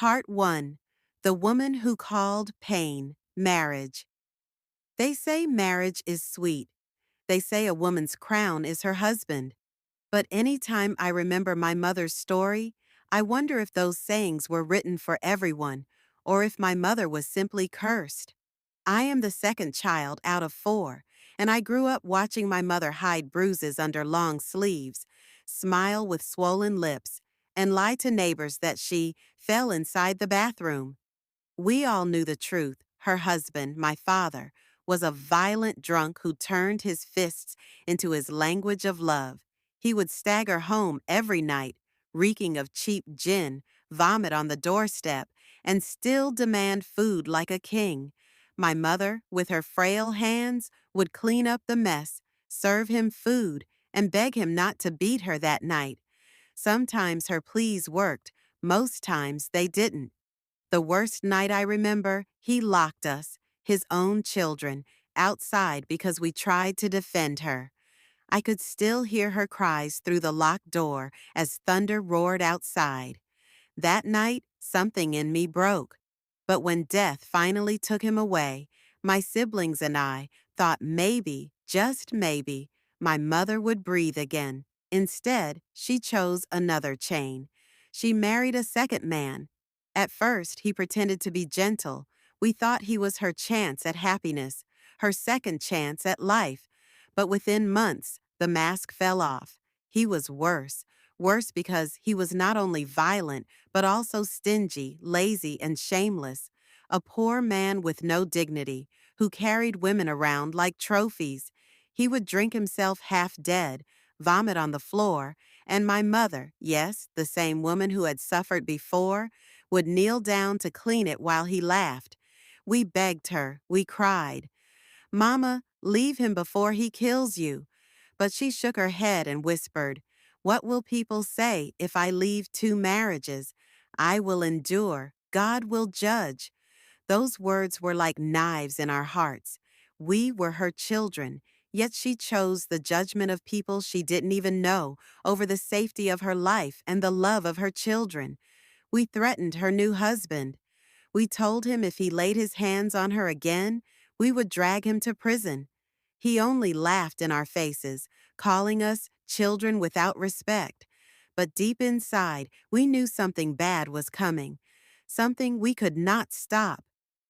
Part 1. The Woman Who Called Pain, Marriage. They say marriage is sweet. They say a woman's crown is her husband. But any time I remember my mother's story, I wonder if those sayings were written for everyone, or if my mother was simply cursed. I am the second child out of four, and I grew up watching my mother hide bruises under long sleeves, smile with swollen lips, and lie to neighbors that she fell inside the bathroom. We all knew the truth. Her husband, my father, was a violent drunk who turned his fists into his language of love. He would stagger home every night, reeking of cheap gin, vomit on the doorstep, and still demand food like a king. My mother, with her frail hands, would clean up the mess, serve him food, and beg him not to beat her that night. Sometimes her pleas worked, most times they didn't. The worst night I remember, he locked us, his own children, outside because we tried to defend her. I could still hear her cries through the locked door as thunder roared outside. That night, something in me broke. But when death finally took him away, my siblings and I thought maybe, just maybe, my mother would breathe again. Instead, she chose another chain. She married a second man. At first, he pretended to be gentle. We thought he was her chance at happiness, her second chance at life. But within months, the mask fell off. He was worse because he was not only violent, but also stingy, lazy, and shameless. A poor man with no dignity, who carried women around like trophies. He would drink himself half dead, vomit on the floor, and my mother, yes, the same woman who had suffered before, would kneel down to clean it while he laughed. We begged her, we cried, "Mama, leave him before he kills you." But she shook her head and whispered, "What will people say if I leave two marriages? I will endure. God will judge." Those words were like knives in our hearts. We were her children, yet she chose the judgment of people she didn't even know over the safety of her life and the love of her children. We threatened her new husband. We told him if he laid his hands on her again, we would drag him to prison. He only laughed in our faces, calling us children without respect. But deep inside, we knew something bad was coming, something we could not stop.